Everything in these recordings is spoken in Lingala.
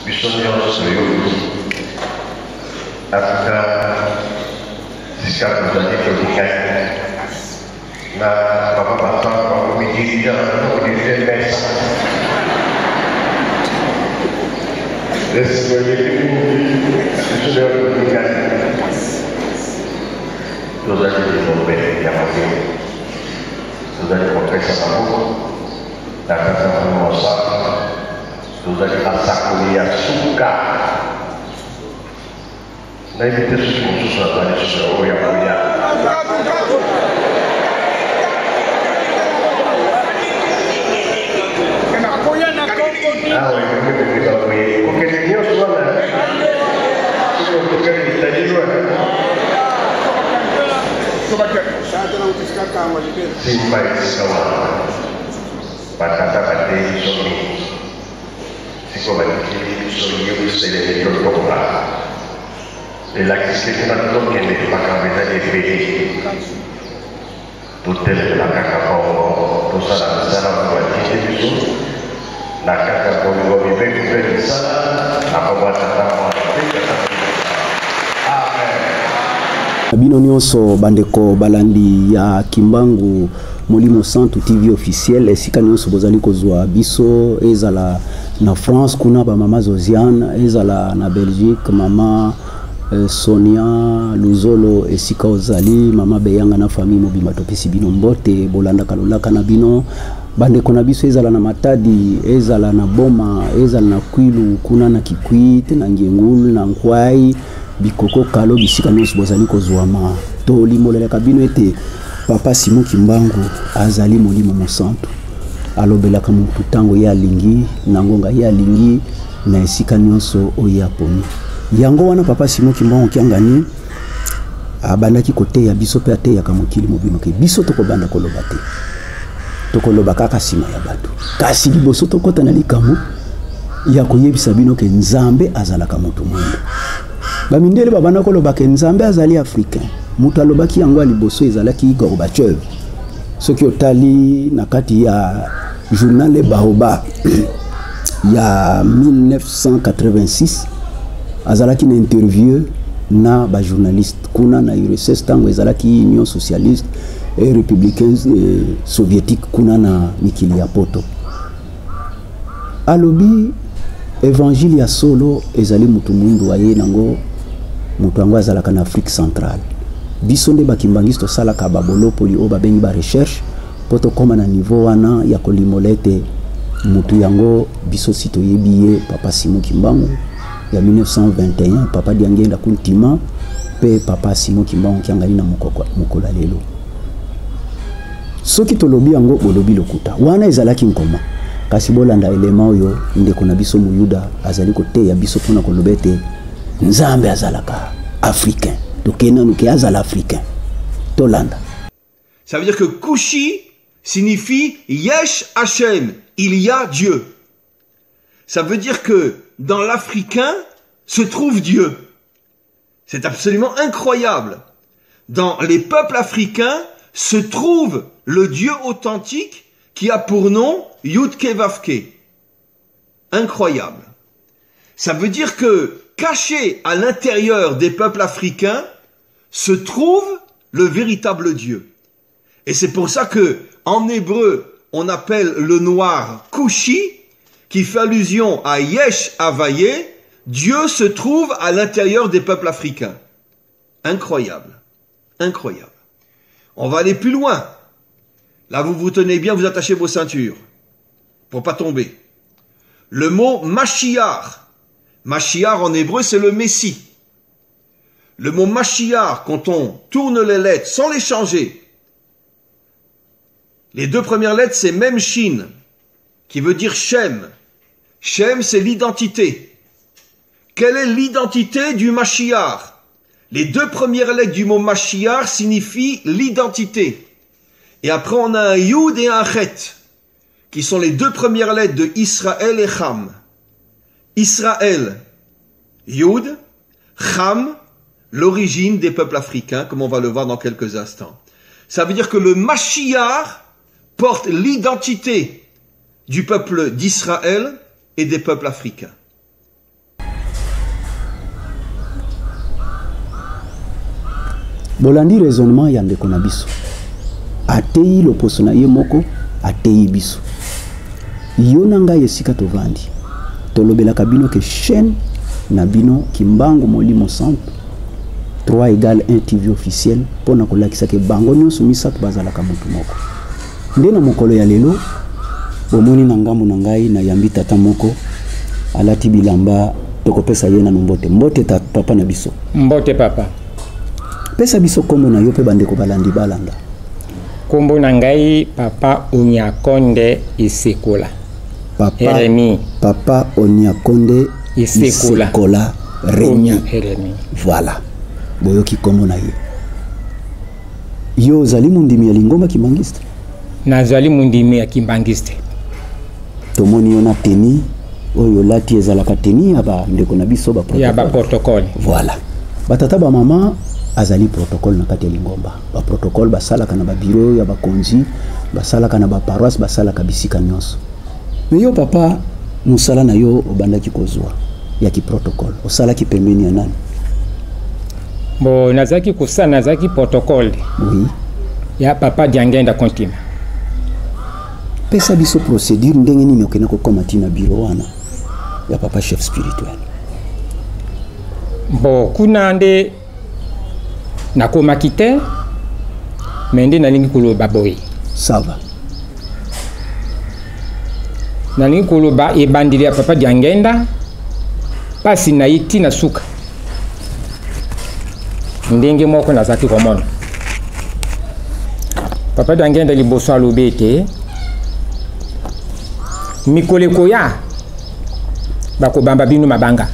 Bisogna soyuz Afrika sekarang menjadi kebijakan na bapak-bapak kalau media menjadi best sebagai sudah kebijakan sudah jadi dompet yang masih sudah dipakai sama dan sama mengosok sudah ditasak kuliah suka. Nah ini terus susah banyak susah yang punya. Kenapa ya nak kau ni? Ah, ini kita boleh. Okey, ni semua lah. Kita kita jadi dua. Coba cek. Saya telah utuskan kamu di sini. Simpai kawan. Patata pati somi. Sekolah ini somi bisa jadi berdoa. Relaxer kita tu kena dipakai benda DPD. Tutel belakang kapau, tu salah buat itu. Nak kapau dua bibir salah, apa buat tentang bino nyonso bandeko balandi ya Kimbangu Molimo Santu TV officiel esika nyonso bozali kozwa biso ezala na France kuna ba mama Zosiane ezala na Belgique mama Sonia Luzolo esika ozali mama Beyanga na famille mobima topesi bino mbote bolanda kalolaka na bino bandeko na biso ezala na Matadi ezala na Boma ezala na Kwilu kuna na Kikwit na Ngengulu na Nkwai bikoko kalo bisika nyonso bozali kozwama to limolelaka bino ete papa Simon Kimbangu azali Molimo Mosantu alobelaka mutu tango ya lingi na ngonga ya lingi na esika nyonso oya poni yango wana papa Simon Kimbangu kiangani abandaki kote ya biso pe ate ya kamokili mobima ke biso tokobanda koloba te tokoloba kaka sima ya bato kasi liboso tokota na likamo ya koyebisa bino ke Nzambe azalaka mutu mwendo bamindele babana koloba ke Nzambe azali africain mutu alobaki yango liboso ezalaki Gorbachev soki otali na kati ya journal Le Baobab ya 1986 azalaki na interview na ba journaliste kuna na URSS tango ezalaki Union socialiste et républicaine soviétique kuna na mikili ya poto alobi évangile ya solo ezali mutu mundu aye nango mutu ango azalaka na Afrique centrale biso nde bakimbangisto salaka babolopoli o babengi ba recherche poto koma na niveau wana ya kolimolete mutu yango biso sito yebiye papa Simon Kimbangu ya 1921 papa diangenda kuntima pe papa Simon Kimbangu kiangali na mukola lelo soki tolobi yango bolobi lokuta wana ezalaki nkoma kasi bolanda elema oyo ndeko na biso muyuda azali kote ya biso pona kolobete Nzambe azalaka africain tokena nuke azala africain tolanda. Ça veut dire que Kushi signifie Yesh Hashem, il y a Dieu. Ça veut dire que dans l'africain se trouve Dieu. C'est absolument incroyable. Dans les peuples africains se trouve le Dieu authentique qui a pour nom Yudke Vavke. Incroyable. Ça veut dire que caché à l'intérieur des peuples africains se trouve le véritable Dieu. Et c'est pour ça que en hébreu on appelle le noir Kushi, qui fait allusion à Yesh Havaye, Dieu se trouve à l'intérieur des peuples africains. Incroyable. Incroyable. On va aller plus loin. Là, vous vous tenez bien, vous attachez vos ceintures pour pas tomber. Le mot Mashiach. Mashiach en hébreu, c'est le Messie. Le mot Mashiach, quand on tourne les lettres sans les changer, les deux premières lettres, c'est Memshin, qui veut dire Shem. Shem, c'est l'identité. Quelle est l'identité du Mashiach? Les deux premières lettres du mot Mashiach signifient l'identité. Et après, on a un Yud et un Chet, qui sont les deux premières lettres de Israël et Cham. Israël, Yud, Cham, l'origine des peuples africains, comme on va le voir dans quelques instants. Ça veut dire que le Mashiach porte l'identité du peuple d'Israël et des peuples africains. bolandi raisonnement ya ndeko na biso atei loposo na ye moko atei biso yo na ngai esika tovandi tolobelaka bino ke chaîne na bino Kimbangu Molimo Centre 3 égale 1 TV officiel pona kolakisa ke bango nyonso misato bazalaka mutu moko nde na mokolo ya lelo bomoni na ngambo na ngai na yambi tata moko alati bilamba tokopesa ye na mbote mbote ta papa na biso mbote papa pesa biso kombo na yo pe bandeko balandi balanda kombo na ngai papa Onyakonde Isekola papa Onyakonde Isekola Remi voilà boyoki kombo na ye yo zali mundimi ya lingomba kimbangiste na zali mundimi ya kimbangiste tomoni yo na teni oyo lati ezalaka teni ya ba ndeko na biso ba protocole voilà batata ba mama azali protocole na kati ya lingomba ba protocole basalaka na ba bureau ya bakonzi basalaka na ba paroisse basalaka bisika nyonso mais yo papa musala na yo obandaki kozwa ya ki protocole osalaki pembeni ya nani bo nazaki kusana nazaki protocole oui ya papa Diangenda Kontima pesa biso procédure ndenge nini okena ko komati na bureau wana ya papa chef spirituel bo kuna nde nakomaki te mende nalingi koloba boye ça va nalingi koloba ebandili ya papa Diangenda pasi na iti na suka ndenge moko nazaki komona papa Diangenda liboso alobi ete mikoleko ya bakobamba bino mabanga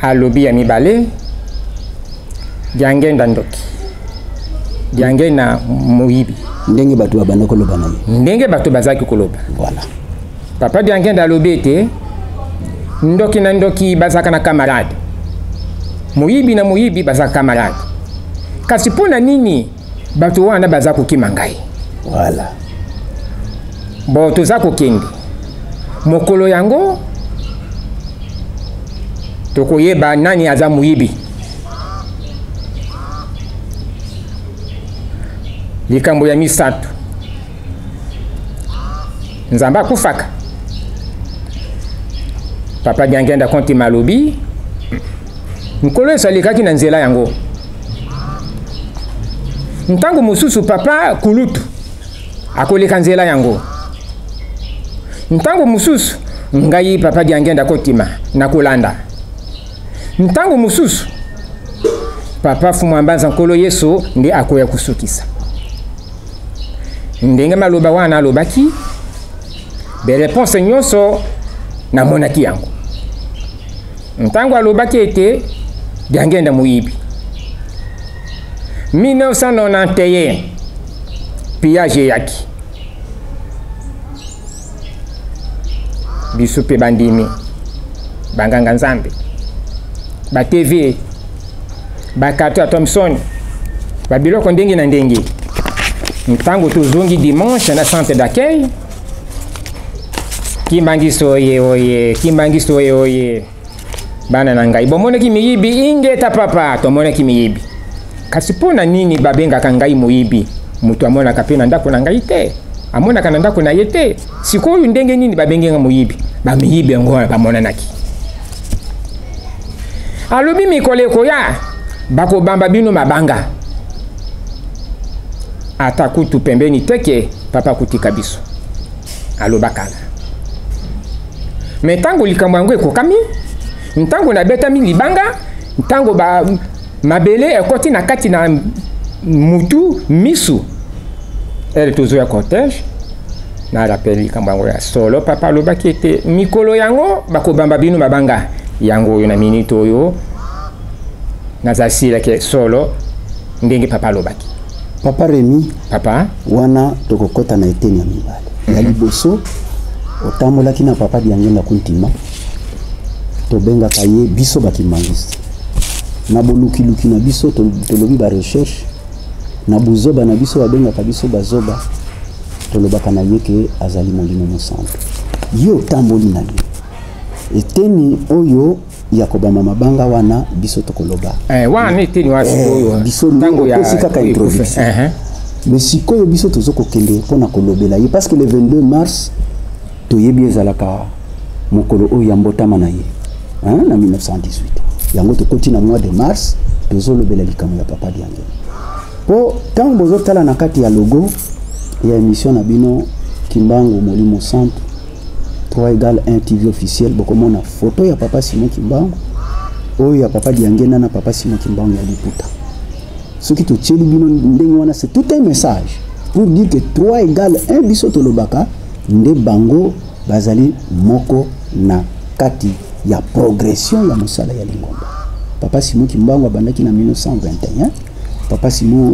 alobi ya mibale Diangenda ndoki Diangenda moyibi ndenge bato babanda koloba na ye ndenge bato bazaki koloba voilà papa Diangenda alobi ete ndoki na ndoki bazaka na camarade moyibi na moyibi bazaka camarade kasi pona nini bato wana bazaka kokima ngai voilà bo toza kokende mokolo yango tokoyeba nani aza moyibi likambo ya misato nzamba kufaka papa Diangenda Kontima alobi nkolo esalikaki na nzela yango ntango mosusu papa kulutu akoleka nzela yango ntango mosusu ngai papa Diangenda Kontima nakolanda ntango mosusu papa Fumwambanza nkolo Yesu ndi akoya kusukisa ndenge maloba wana alobaki be réponse nyonso namonaki yango ntango alobaki ete Diangenda moyibi 1991 pillage yaki biso pe bandimi banganga nzambe ba TV ba Kato ya Thompson ba biloko ndenge na ndenge ntango tozongi dimanche na centre d'accueil Kimbangiso oye bana na ngai bomonaki miyibi ingeta papa tomonaki miyibi kasi pona nini babengaka ngai moyibi mutu amonaka pe na ndako na ngai te amonaka na ndako na ye te sikoyo ndenge nini babengenga moyibi bamiyibi yango bamonanaki alobi mikoleko ya bakobamba bino mabanga ata kutu pembeni teke papa kutika biso alobakala metango likambo yango ekokami ntango na betami libanga ntango ba mabele ekoti na kati na mutu misu ele tozo ya cortège na rappel likambo yango ya solo papa alobaki ete mikolo yango bakobamba bino mabanga yango oyo na minute oyo nazasila ke solo ndenge papa alobaki papa Remi papa wana tokokota na eteni ya mibale ya liboso otambolaki na papa Diangenda Kontima tobengaka ye biso bakimbangiste na bolukiluki na biso tolobi ba recherche na buzoba na biso babengaka biso bazoba tolobaka na ye ke azali Molimo Centre yo tamboli na ye eteni oyo ya kobama mabanga wana biso tokoloba wana ete ni wapi biso ntango ya kaka introduction mais sikoyo biso tozokokende mpona kolobela ye parce que le 22 mars toyebi ezalaka mokolo oyo ya mbotama na ye na 1918 yango tokoti na mois de mars tozolobela likambo ya papa Diangenda po ntango bozotala na kati ya logo ya émission na bino Kimbangu Molimo Centre 3 égale 1 TV officiel bokomona photo ya papa Simon Kimbangu oyo ya papa Diangenda na papa Simon Kimbangu ya Liputa. Ce qui te tient bino c'est tout un message pour dire que 3 égale 1 biso tolobaka nde bango bazali moko na kati ya progression ya mosala ya Lingomba. Papa Simon Kimbangu abandaki na 1921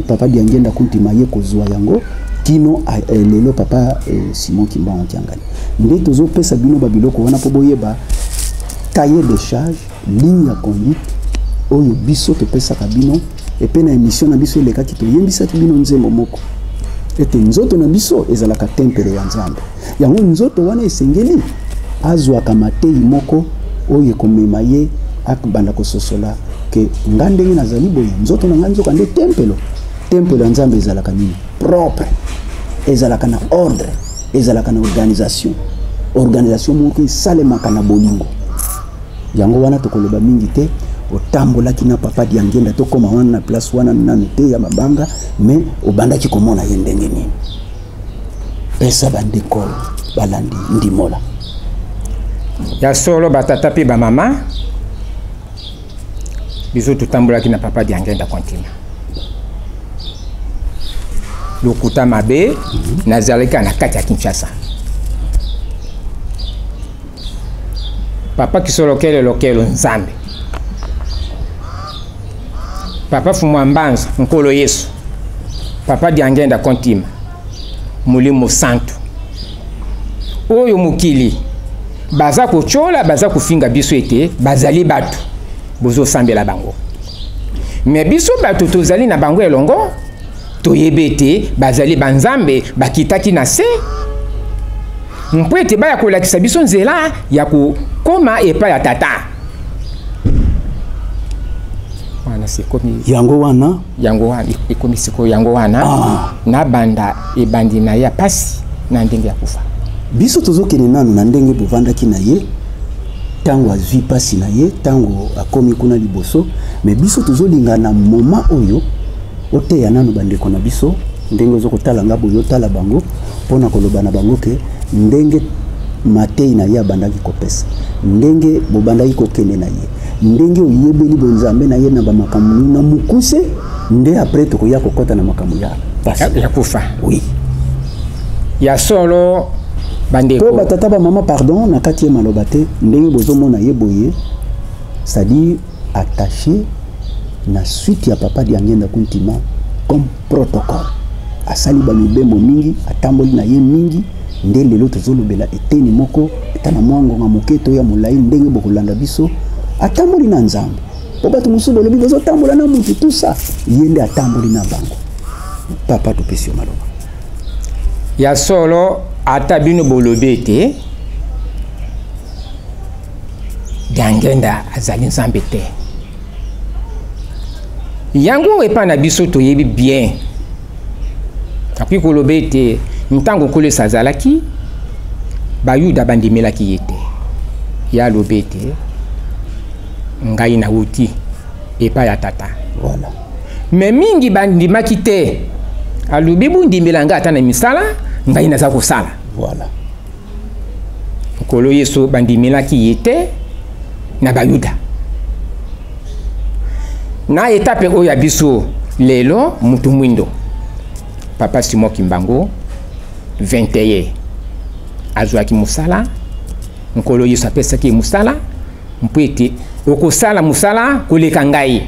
papa Diangenda kuntima ye kozwa yango kino lelo papa Simon Kimbangu tiangani nde tozo pesa bino babiloko wana po boyeba cahier de charge ligne ya conduite oyo biso to pesa kabino epe na émission na biso eleka ki toyembisa bino nzembo moko ete nzoto na biso ezalaka tempele ya Nzambe yango nzoto wana esengeli azwa kamatei moko oyo komema ye akbanda kososola ke ngandenge nazali boye nzoto na nganzo kande tempelo ya Nzambe ezalaka nini propre ezalaka na ordre ezalaka na organisation moko esalemaka na bolingo yango wana tokoloba mingi te otambolaki na papa Diangenda tokoma wana na place wana nanu te ya mabanga mais obandaki komona ye ndenge nini pesa bandeko balandi ndimola ya solo batata pe ba mama biso tutambolaki na papa Diangenda kontina lokuta mabe nazaleka na kati ya Kinshasa papa kisolokele lokelo Nzambe papa Fumwa Mbanza nkolo Yesu papa Diangenda kontima Molimo Santo oyo mukili baza kochola baza kufinga biso ete bazali batu bozo sambela bango mais biso batu tozali na bango elongo toyebete bazali banzambe bakitaki na se mpo ete baya kolakisa biso nzela ya kokoma epa ya tata wana sikomi yango wana ikomi siko yango wana na banda ebandi na ya pasi na ndenge ya kufa biso tozokene nanu na ndenge bovandaki na ye tango azwi pasi na ye tango akomi kuna liboso mais biso tozolinga na moment oyo oteya nanu bandeko na biso ndenge ozokotala nga boyo tala bango pona koloba na bango ke ndenge matei na ye abandaki kopesa ndenge bobandaki kokende na ye ndenge oyebeli bonzambe na ye na bamakambo na mukuse nde après tokoya kokota na makambo ya kufa oui ya solo bandeko po batata ba mama pardon na kati ya maloba te ndenge bozomona ye boye c'est-à-dire attaché na suite ya papa Diangenda kuntima comme protocole asali ba mibembo mingi atamboli na ye mingi nde lelo tozolobela eteni moko etana mwango nga moketo ya molai ndenge bokolanda biso atamboli na Nzambe po bato musu bolobi bozotambola na mutu tout ça yende atamboli na bango papa topesi yo maloba ya solo ata bino bolobi ete Diangenda azali Nzambe te yango epa na biso toyebi bien api kolobe ete ntango kolesa azalaki bayuda bandimelaki ye te ya lobe ete ngai na wuti epa ya tata voilà mais mingi bandimaki te alobi bundimela nga ata na misala ngai naza kosala voilà nkolo Yesu bandimelaki ye te na bayuda na etape oyo ya biso lelo mutu mwindo papa Simon Kimbangu 21 azwaki musala nkolo Yesu apesaki musala mpo ete okosala musala koleka ngai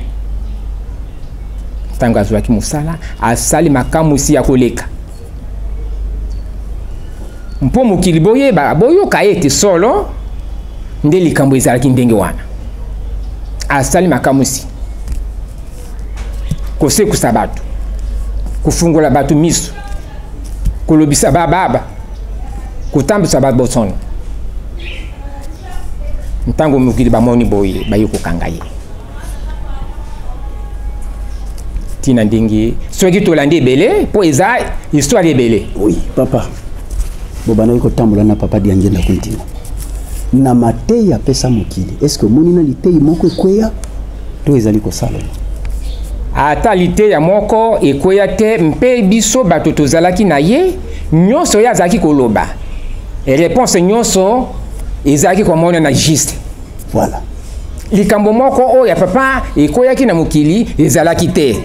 ntango azwaki musala asali makamusi ya koleka mpo mokili boyeba boyoka ete solo nde likambo ezalaki ndenge wana asali makamusi kosekusa bato kufungula bato miso kolobisa bababa kutambisa babosono ntango mokili bamoni boye baye kokanga ye tina ndenge soki tolandi ebele mpo eza histoire ebele. Oui, papa bobana kotambola na papa Diange na kontina na matei apesa mokili. Est-ce que moni na litei moko ekweya to ezali kosala ata lite ya moko ekweya te mpe biso bato tozalaki na ye nyonso ye azalaki koloba réponse nyonso ezalaki komona na juste. Voilà, likambo moko oyo ya papa ekweya na mokili ezalaki te.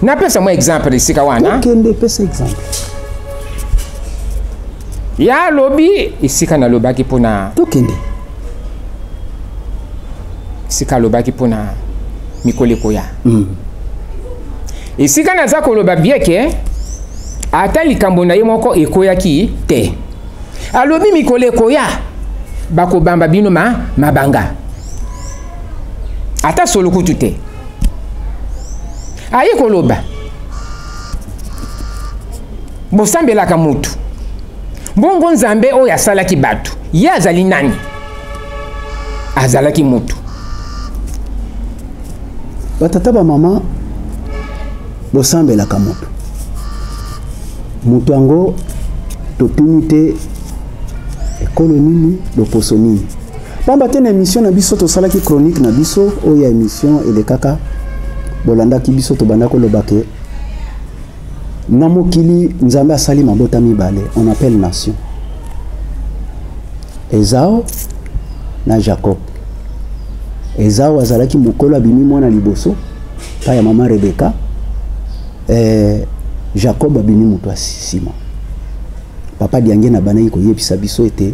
Napesa mo exemple esika wana okende pesa exemple ya lobi esika na lobaki mpona tokende esika lobaki mpona mikolo ekoya esika naza koloba bieke ata likambo na ye moko ekoyaki te alobi mikolo ekoya bakobamba bino mabanga ata solo kutu te aye koloba bosambelaka mutu mbongo nzambe oyo asalaki bato ye azali nani azalaki mutu batata bamama bosambelaka mutu mutu yango totuni te ekolo nini loposo nini pamba te na émission na biso tosalaki chronique na biso oyo ya émission elekaka bolandaki biso tobanda koloba ke na mokili nzambe asali mabota mibale on appelle nation Esau na Jacob. Esau azalaki mokolo abimi mwana liboso pa ya mama Rebeka, Jacob abimi mutu asima. Papa Diange na bana yiko yebisa biso ete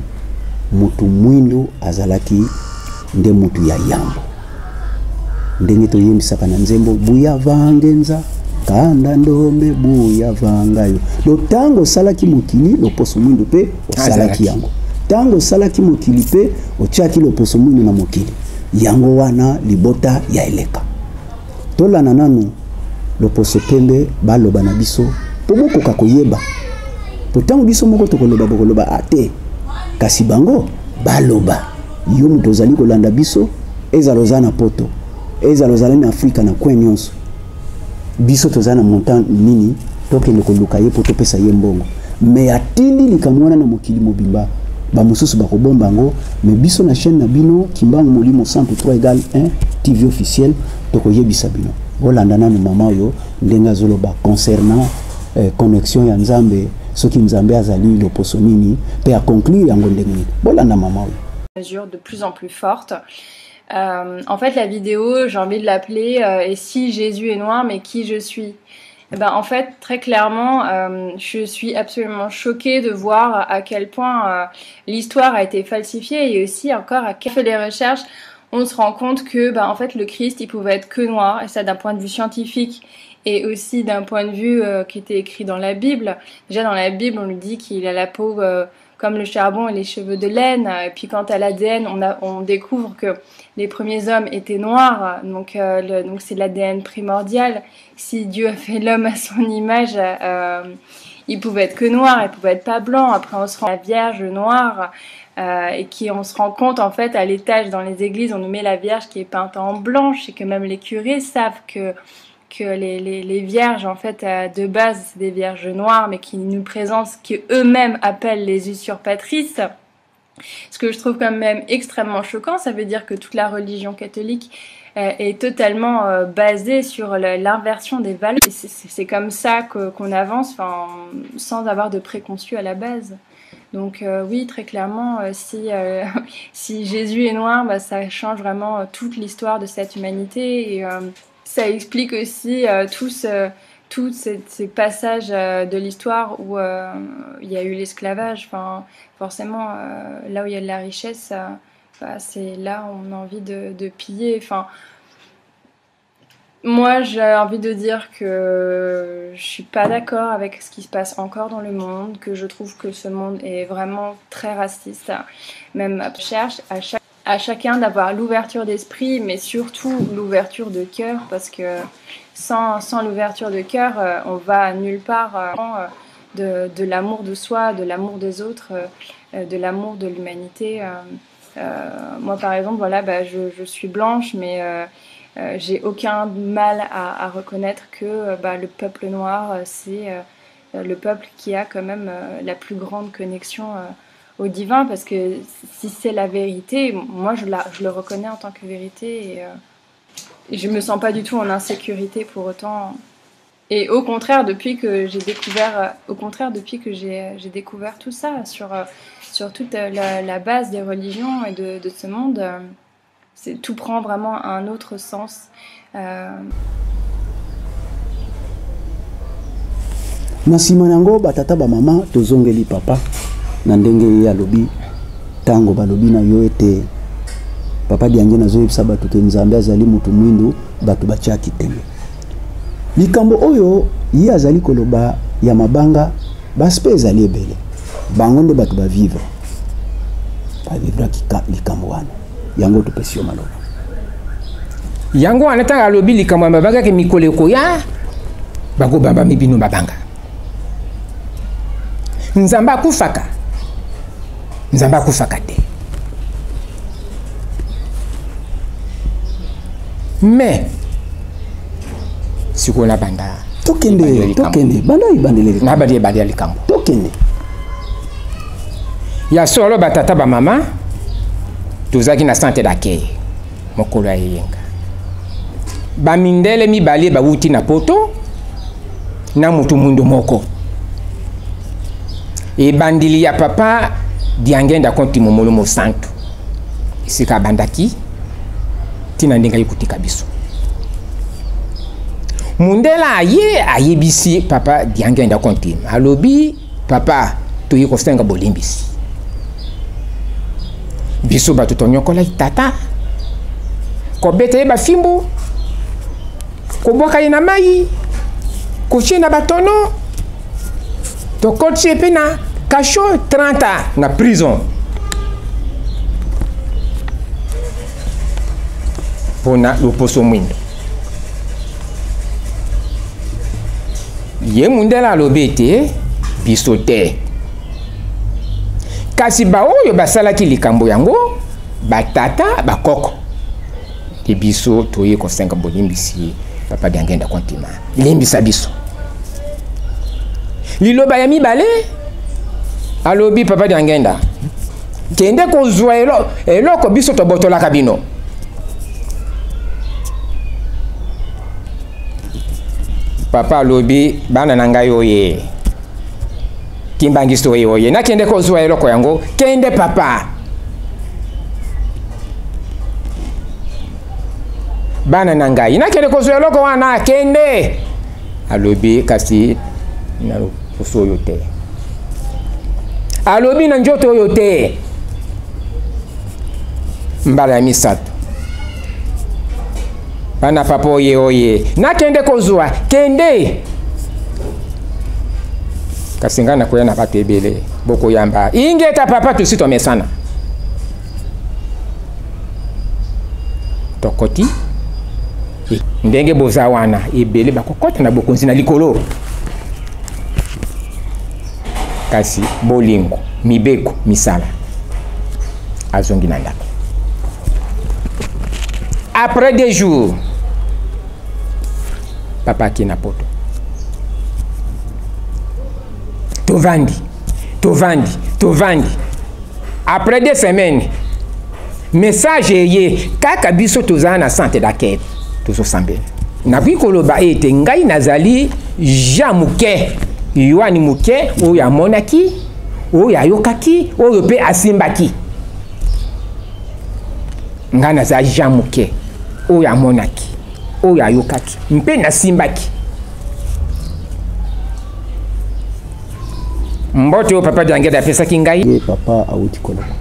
mutu mwindu azalaki nde mutu ya yambo. Ndenge to yembisaka na nzembo buya vangenza kanda ndombe buya vangayo. Do tango salaki mokili loposo mwindu pe salaki yango. Tango salaki mokili pe otiaki loposo mwindu na mokili. Yango wana libota ya eleka. Tola na nanu loposo pembe baloba na biso po bokoka koyeba. Potango biso moko tokoloba bokoloba ate kasi bango baloba yo mutu ozali kolanda biso ezaloza na poto ezalozala na Afrika na kwen nyonso biso tozana montant nini tokende koluka ye poto pesa ye mbongo me atindi likamwana na mokili mobimba ba mususu bakobomba ngo me biso na chaîne na bino Kimbangu Molimo 103 égale 1 TV officiel tokoyebisa bino bolanda nanu mama oyo ndenga zoloba concernant connexion ya Nzambe soki Nzambe azali loposo nini pe a conclure yango ndenge bolanda mama oyo mesure de plus en plus forte. En fait, la vidéo, j'ai envie de l'appeler Et si Jésus est noir, mais qui je suis? Et ben, en fait, très clairement, je suis absolument choquée de voir à quel point l'histoire a été falsifiée et aussi encore à quel fait des recherches, on se rend compte que en fait, le Christ, il pouvait être que noir, et ça d'un point de vue scientifique et aussi d'un point de vue qui était écrit dans la Bible. Déjà, dans la Bible, on lui dit qu'il a la peau comme le charbon et les cheveux de laine. Et puis quant à l'ADN, on découvre que les premiers hommes étaient noirs, donc c'est l'ADN primordial. Si Dieu a fait l'homme à son image, il pouvait être que noir, il pouvait être pas blanc. Après on se rend la Vierge noire, et on se rend compte en fait à l'étage dans les églises, on nous met la Vierge qui est peinte en blanche, et que même les curés savent que les vierges en fait de base c'est des vierges noires mais qui nous présentent ce qu'eux-mêmes appellent les usurpatrices. Ce que je trouve quand même extrêmement choquant, ça veut dire que toute la religion catholique est totalement basée sur l'inversion des valeurs. C'est comme ça qu'on avance sans avoir de préconçus à la base. Donc oui, très clairement, si Jésus est noir, ça change vraiment toute l'histoire de cette humanité et ça explique aussi tous ces passages de l'histoire où il y a eu l'esclavage. Enfin, forcément, là où il y a de la richesse, c'est là où on a envie de piller. Enfin, moi, j'ai envie de dire que je suis pas d'accord avec ce qui se passe encore dans le monde, que je trouve que ce monde est vraiment très raciste. Même je cherche à chacun d'avoir l'ouverture d'esprit, mais surtout l'ouverture de cœur, parce que sans l'ouverture de cœur, on va nulle part de l'amour de soi, de l'amour des autres, de l'amour de l'humanité. Moi, par exemple, voilà, bah, je suis blanche, mais j'ai aucun mal à reconnaître que bah, le peuple noir, c'est le peuple qui a quand même la plus grande connexion au divin, parce que si c'est la vérité, moi je le reconnais en tant que vérité, et je me sens pas du tout en insécurité pour autant. Et au contraire, depuis que j'ai découvert tout ça sur toute la base des religions et de ce monde, tout prend vraiment un autre sens. Na nsima nango batata bamama tozongeli papa na ndenge ya lobi tango balobi na yo ete papa Diange nazoyebisa bato ke Nzambe azali mutu mwindu bato batiaki tembe likambo oyo ye azali koloba ya mabanga baspe ezali ebele bango nde bato bavivre likambo wana yango topesi yo maloba yango wana tanga alobi likambo ya mabanga ke mikolo ekoya bakobamba mibino mabanga Nzambe akufaka te mais sikona banda tokende banda ibandele na badi likambo tokende ya solo batata ba mama tozaki na santé d'accueil mokolo ya yenga bamindele mibale bawuti na poto na mutu mundu moko e bandili ya papa Diange Ndakonti Momolomo Santo isika bandaki tina ndenga yikutika biso mundela ayebisi papa Diange Ndakonti alobi papa toyi kosenga bolimbisi biso bato tonyokola tata kobeta ye bafimbo koboka ye na mai kochie na batono tokoti epe na kasho 30 ans na prison pona loposo mwindo ye mundela alobi ete biso te kasi baoyo basalaki likambo yango batata bakoko te biso toye kosenga bolimbisi papa Diange Ndakonti limbisa biso liloba ya mibale alobi papa Diange Nda kende kozwa eloko biso tobotolaka bino papa alobi bana na ngai oye kimbangiso oye nakende kozwa eloko yango kende papa bana na ngai nakende kozwa eloko wana kende alobi kasi na loposo oyo te alobi na njoto oyo te mbala ya misato bana papa oye nakende kozwa kende kasi nga nakoya na bato ebele bokoyamba ingeta papa tosi tomesana tokoti ndenge boza wana ebele bakokota na bokonzi na likolo kasi bolingo mibeko misala azongi na ndako après 2 jours papa ki na poto tovandi après 2 semaines message ye kaka biso tozala na santé d'accueil tozosambela nakoki koloba ete ngai nazali ja moke yoani moke oyo amonaki oyo ayokaki oyo mpe asimbaki ngai nazali ja moke oyo amonaki oyo ayokaki mpe nasimbaki mbote oyo papa Diange apesaki ngai papa awuti koloba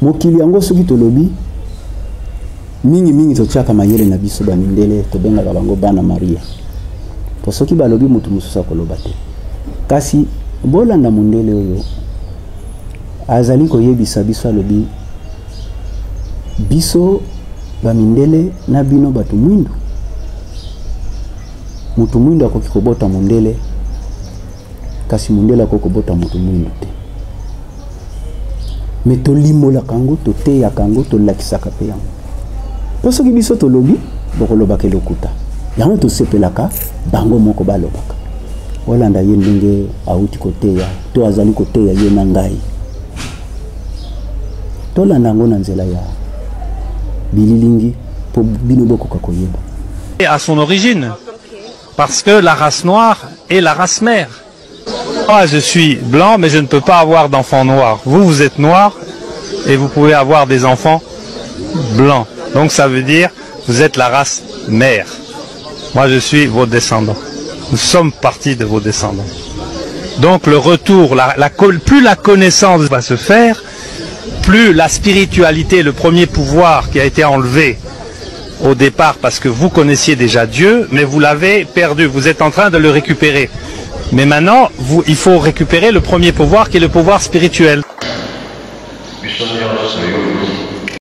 mokili yango soki tolobi mingi totiaka mayele na biso bamindele tobengaka bango bana Maria po soki balobi mutu mosusu akoloba te kasi bolanda mundele oyo azali koyebisa biso alobi biso bamindele na bino bato mwindu mutu mwindu akoki kobota mundele kasi mundele akoki kobota mutu mwindu te mais tolimolaka yango toteyaka yango tolakisaka mpe yango po soki biso tolobi bokolobaka elokuta yango tosepelaka bango moko balobaka olanda ye ndenge auti koteya to azali koteya ye na ngai tolanda yango na nzela ya bililingi po bino bokoka koyeba. À son origine, parce que la race noire est la race mère. Moi, je suis blanc, mais je ne peux pas avoir d'enfants noirs. Vous, vous êtes noir et vous pouvez avoir des enfants blancs. Donc ça veut dire vous êtes la race mère. Moi, je suis vos descendants. Nous sommes partis de vos descendants. Donc le retour, plus la connaissance va se faire, plus la spiritualité, le premier pouvoir qui a été enlevé au départ parce que vous connaissiez déjà Dieu, mais vous l'avez perdu. Vous êtes en train de le récupérer. Mais maintenant, il faut récupérer le premier pouvoir qui est le pouvoir spirituel.